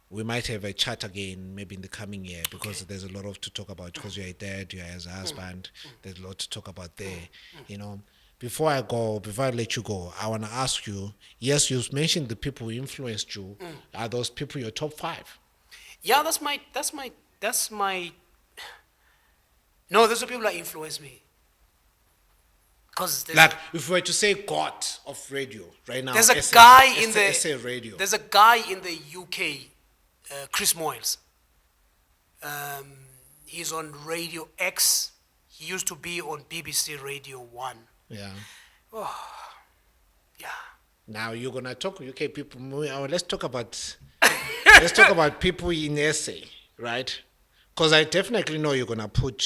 We might have a chat again maybe in the coming year because there's a lot of to talk about because you're a dad, you're as a husband, there's a lot to talk about there, you know. Before I let you go, I want to ask you, yes, you mentioned the people who influenced you. Are those people your top 5? Yeah, that's my. No, those are people that influence me. Cause Like if we were to say God of radio right now, there's a guy in SA radio. There's a guy in the UK, Chris Moyles. He's on Radio X. He used to be on BBC Radio 1. Yeah. Yeah. Now you're gonna talk UK people. Let's talk about people in SA, right? Because I definitely know you're gonna put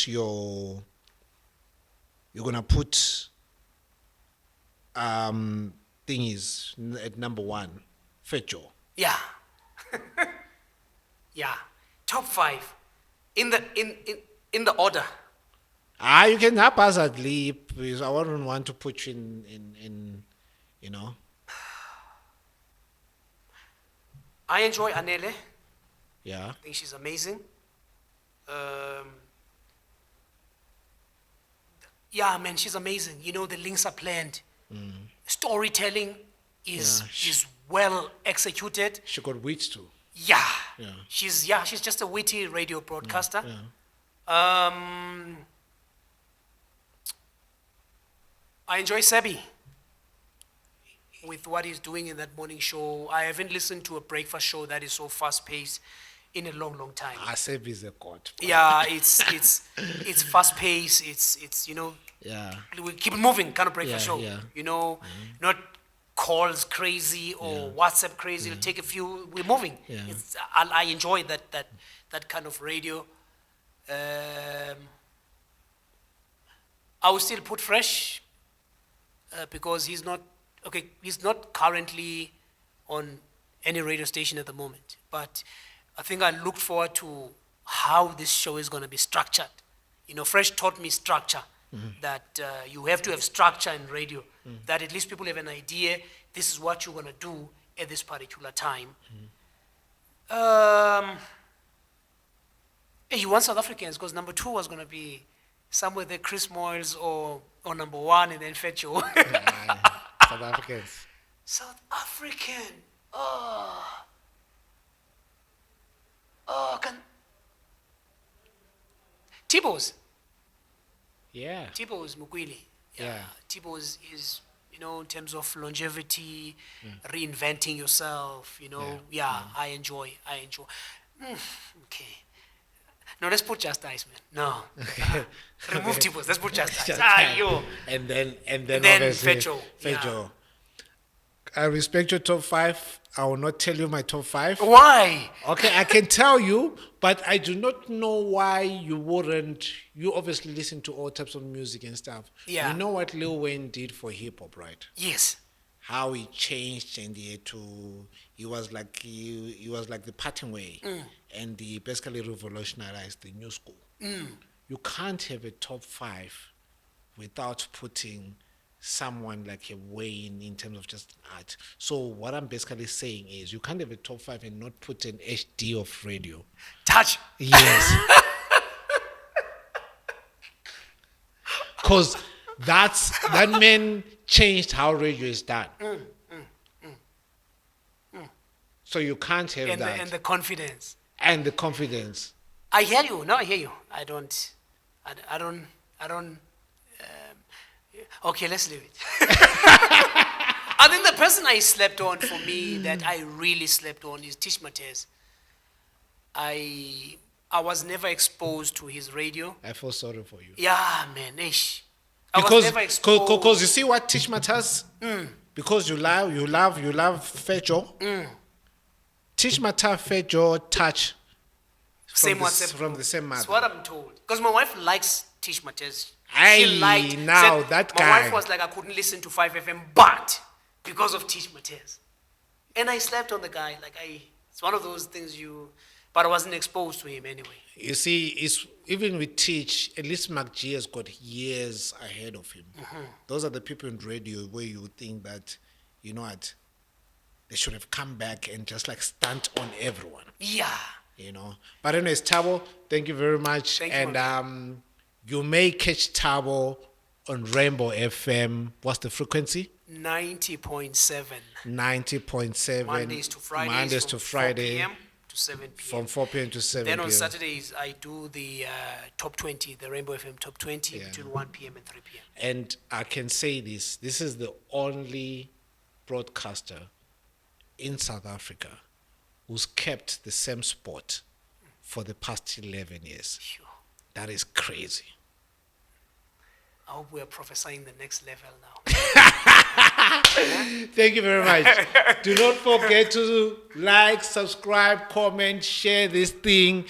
thingies at number 1, Fetcho. Yeah. Yeah. Top 5. In the order. You can help us at leap because I wouldn't want to put you in you know. I enjoy Anele. Yeah. I think she's amazing. Yeah, man, she's amazing. You know, the links are planned. Storytelling is well executed. She got wits too. Yeah. Yeah. She's just a witty radio broadcaster. I enjoy Sebi with what he's doing in that morning show. I haven't listened to a breakfast show that is so fast paced in a long time. Aseb is a god. Yeah, it's fast paced. It's you know. Yeah. We keep it moving kind of breakfast show. Yeah. You know, not calls crazy or WhatsApp crazy. Take a few. We're moving. Yeah. I enjoy that kind of radio. I will still put Fresh because he's not currently on any radio station at the moment. But I think I looked forward to how this show is going to be structured. You know, Fresh taught me structure. That you have to have structure in radio. That at least people have an idea. This is what you're going to do at this particular time. You want South Africans because number 2 was going to be somewhere there, Chris Moyles or number 1 and then Fetcho. South Africans. South African. Tibos. Yeah. Tipo is Mukwili. Yeah. Tipo is, you know, in terms of longevity, reinventing yourself, you know. I enjoy. Okay. No, let's put Just Ice, man. No. Remove Tipos. Let's put Just Ice. Yo. And then obviously Fetcho. Yeah. I respect your top 5. I will not tell you my top 5. Why? Okay, I can tell you, but I do not know why you wouldn't. You obviously listen to all types of music and stuff. Yeah. You know what Lil Wayne did for hip hop, right? Yes. How he changed and he was like the pattern way, and he basically revolutionized the new school. You can't have a top 5 without putting someone like a Wayne in terms of just art. So what I'm basically saying is you can't have a top 5 and not put an HD of radio. Touch. Yes. Because that man changed how radio is done. So you can't have and that. the confidence. And the confidence. I hear you. No, I hear you. I don't. I don't. I don't. Okay, let's leave it. I think the person I slept on for me that I really slept on is Tish Matez. I was never exposed to his radio. I feel sorry for you. Yeah, man, ish. I was Because never exposed. you see what Tishmat has? Because you love Fejo. Tishmat has Fejo touch Same from WhatsApp from group. the same That's mother. what I'm told. Because my wife likes Tish Matez. Aye, She liked. now said, that my guy. wife was like, I couldn't listen to 5FM, but because of Tish Matez. And I slept on the guy. It's one of those things but I wasn't exposed to him anyway. You see, it's even with Teach, at least MacG has got years ahead of him. Those are the people in radio where you think that, you know what, they should have come back and just like stunt on everyone. Yeah. You know. But anyways, Thabo, thank you very much. Thank you, and my you may catch Thabo on Rainbow FM. What's the frequency? 90.7. 90.7. Mondays to Fridays. Mondays from to Friday. 4 p.m. to 7 p.m. From 4 p.m. to 7 Then p.m. on Saturdays, I do the top 20, the Rainbow FM top 20 Yeah. between 1 p.m. and 3 p.m. And I can say this is the only broadcaster in South Africa who's kept the same spot for the past 11 years. Sure. That is crazy. I hope we are prophesying the next level now. Thank you very much. Do not forget to like, subscribe, comment, share this thing.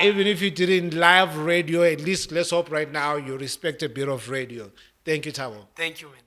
Even if you didn't live radio, at least let's hope right now you respect a bit of radio. Thank you, Thabo. Thank you, man.